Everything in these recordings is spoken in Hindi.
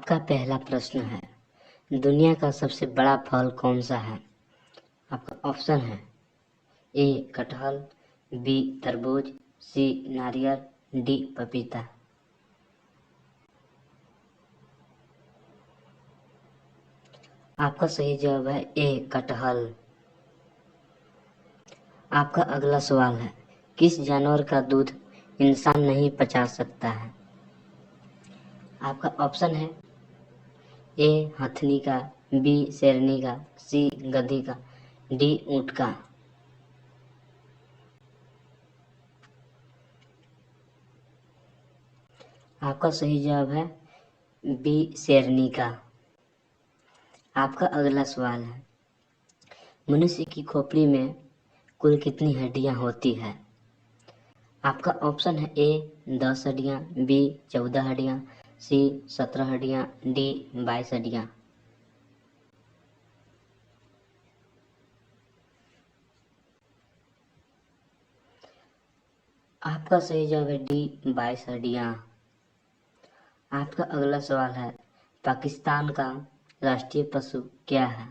आपका पहला प्रश्न है, दुनिया का सबसे बड़ा फल कौन सा है? आपका ऑप्शन है ए कटहल, बी तरबूज, सी नारियल, डी पपीता। आपका सही जवाब है ए कटहल। आपका अगला सवाल है, किस जानवर का दूध इंसान नहीं पचा सकता है? आपका ऑप्शन है ए हथनी का, बी शेरनी का, सी गधी का, डी ऊंट का। आपका सही जवाब है बी शेरनी का। आपका अगला सवाल है, मनुष्य की खोपड़ी में कुल कितनी हड्डियां होती है? आपका ऑप्शन है ए 10 हड्डियां, बी 14 हड्डियां, सी 17 हड्डियां, डी 22 हड्डियां। आपका सही जवाब है डी 22 हड्डियां। आपका अगला सवाल है, पाकिस्तान का राष्ट्रीय पशु क्या है?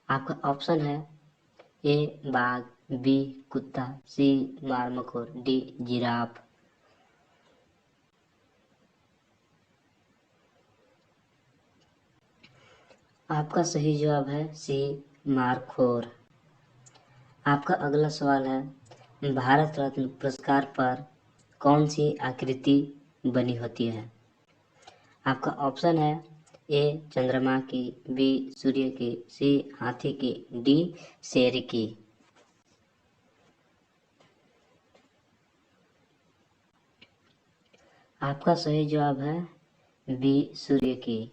आपका ऑप्शन है ए बाघ, बी कुत्ता, सी मारमखोर, डी जिराफ। आपका सही जवाब है सी मारखोर। आपका अगला सवाल है, भारत रत्न पुरस्कार पर कौन सी आकृति बनी होती है? आपका ऑप्शन है ए चंद्रमा की, बी सूर्य की, सी हाथी की, डी शेर की। आपका सही जवाब है बी सूर्य की।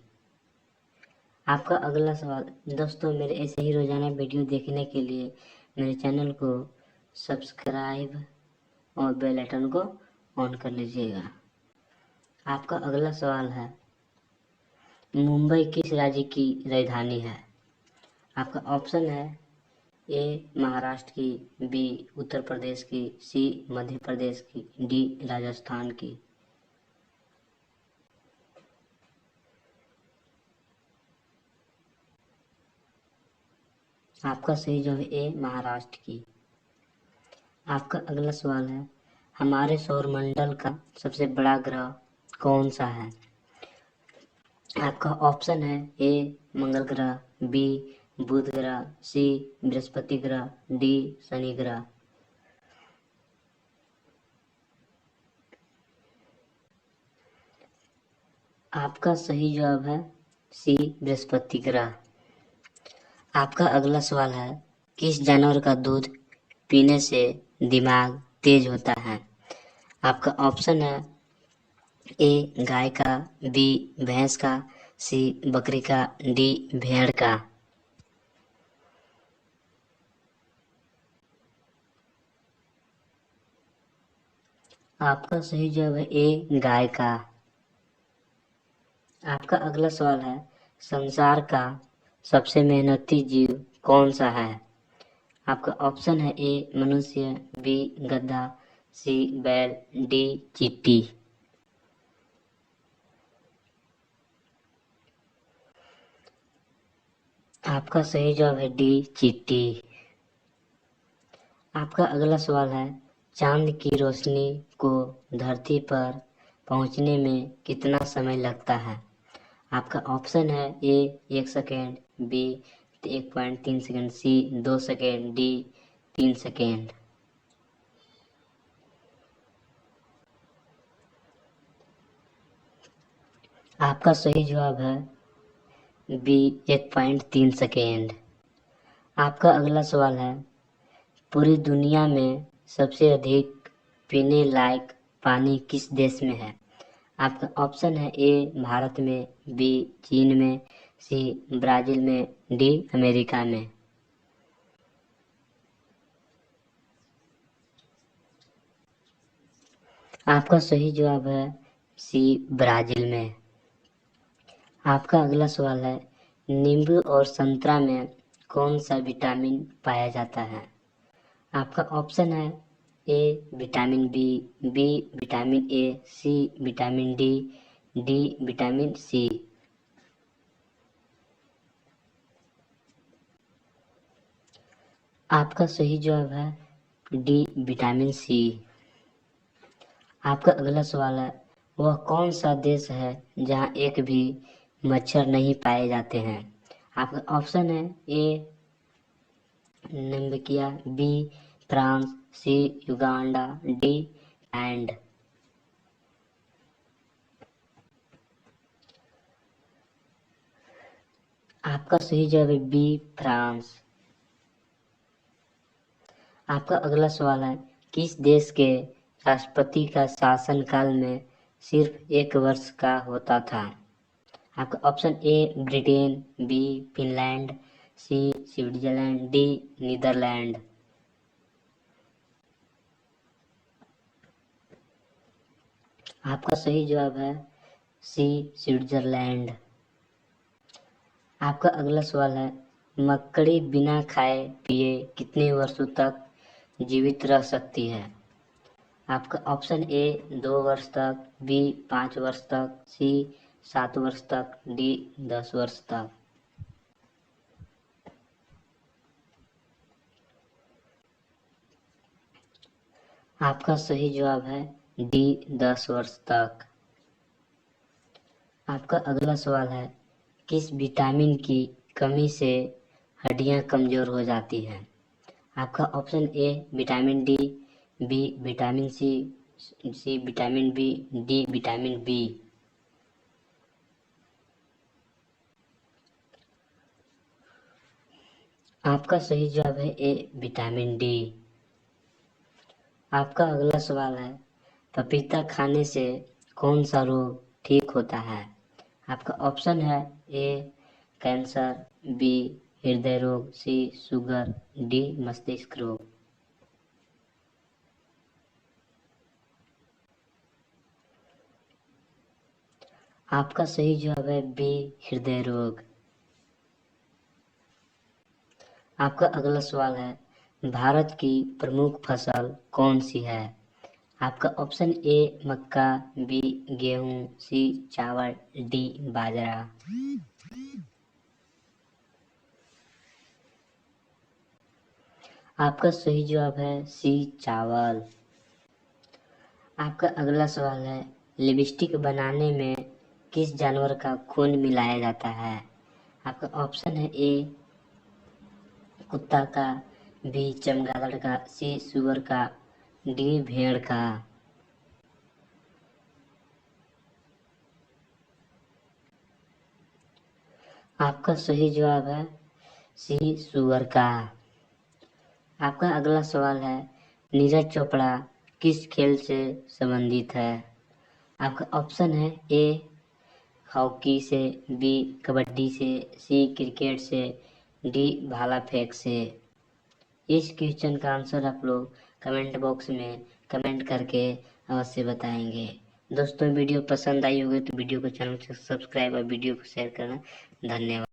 आपका अगला सवाल, दोस्तों मेरे ऐसे ही रोजाना वीडियो देखने के लिए मेरे चैनल को सब्सक्राइब और बेल आइकन को ऑन कर लीजिएगा। आपका अगला सवाल है, मुंबई किस राज्य की राजधानी है? आपका ऑप्शन है ए महाराष्ट्र की, बी उत्तर प्रदेश की, सी मध्य प्रदेश की, डी राजस्थान की। आपका सही जवाब है ए महाराष्ट्र की। आपका अगला सवाल है, हमारे सौरमंडल का सबसे बड़ा ग्रह कौन सा है? आपका ऑप्शन है ए मंगल ग्रह, बी बुध ग्रह, सी बृहस्पति ग्रह, डी शनि ग्रह। आपका सही जवाब है सी बृहस्पति ग्रह। आपका अगला सवाल है, किस जानवर का दूध पीने से दिमाग तेज होता है? आपका ऑप्शन है ए गाय का, बी भैंस का, सी बकरी का, डी भेड़ का। आपका सही जवाब है ए गाय का। आपका अगला सवाल है, संसार का सबसे मेहनती जीव कौन सा है? आपका ऑप्शन है ए मनुष्य, बी गधा, सी बैल, डी चींटी। आपका सही जवाब है डी चींटी। आपका अगला सवाल है, चांद की रोशनी को धरती पर पहुंचने में कितना समय लगता है? आपका ऑप्शन है ए 1 सेकेंड, बी 1.3 सेकेंड, सी 2 सेकेंड, डी 3 सेकेंड। आपका सही जवाब है बी 1.3 सेकेंड। आपका अगला सवाल है, पूरी दुनिया में सबसे अधिक पीने लायक पानी किस देश में है? आपका ऑप्शन है ए भारत में, बी चीन में, सी ब्राजील में, डी अमेरिका में। आपका सही जवाब है सी ब्राजील में। आपका अगला सवाल है, नींबू और संतरा में कौन सा विटामिन पाया जाता है? आपका ऑप्शन है A vitamin B, B vitamin A, C vitamin D, D vitamin C. आपका सही जवाब है डी विटामिन सी। आपका अगला सवाल है, वह कौन सा देश है जहाँ एक भी मच्छर नहीं पाए जाते हैं? आपका ऑप्शन है A Namibia, B France, C Uganda, D and. आपका सही जवाब है बी फ्रांस। आपका अगला सवाल है, किस देश के राष्ट्रपति का शासनकाल में सिर्फ 1 वर्ष का होता था? आपका option A Britain, B Finland, C Switzerland, D Netherland. आपका सही जवाब है सी स्विट्जरलैंड। आपका अगला सवाल है, मकड़ी बिना खाए पिए कितने वर्षों तक जीवित रह सकती है? आपका ऑप्शन ए 2 वर्ष तक, बी 5 वर्ष तक, सी 7 वर्ष तक, डी 10 वर्ष तक। आपका सही जवाब है डी 10 वर्ष तक। आपका अगला सवाल है, किस विटामिन की कमी से हड्डियां कमजोर हो जाती हैं? आपका option A vitamin D, B vitamin C, C vitamin B, D vitamin B. आपका सही जवाब है ए विटामिन डी। आपका अगला सवाल है, पपीता खाने से कौन सा रोग ठीक होता है? आपका ऑप्शन है ए कैंसर, बी हृदय रोग, सी शुगर, डी मस्तिष्क रोग। आपका सही जवाब है बी हृदय रोग। आपका अगला सवाल है, भारत की प्रमुख फसल कौन सी है? आपका ऑप्शन ए मक्का, बी गेहूं, सी चावल, डी बाजरा। आपका सही जवाब है सी चावल। आपका अगला सवाल है, लिपस्टिक बनाने में किस जानवर का खून मिलाया जाता है? आपका ऑप्शन है ए कुत्ता का, बी चमगादड़ का, सी सुअर का, डी भेड़ का। आपका सही जवाब है सी सुअर का। आपका अगला सवाल है, नीरज चोपड़ा किस खेल से संबंधित है? आपका ऑप्शन है ए हॉकी से, बी कबड्डी से, सी क्रिकेट से, डी भाला फेंक से। इस क्वेश्चन का आंसर आप लोग कमेंट बॉक्स में कमेंट करके अवश्य बताएंगे। दोस्तों वीडियो पसंद आई होगी तो वीडियो को चैनल से सब्सक्राइब और वीडियो को शेयर करना। धन्यवाद।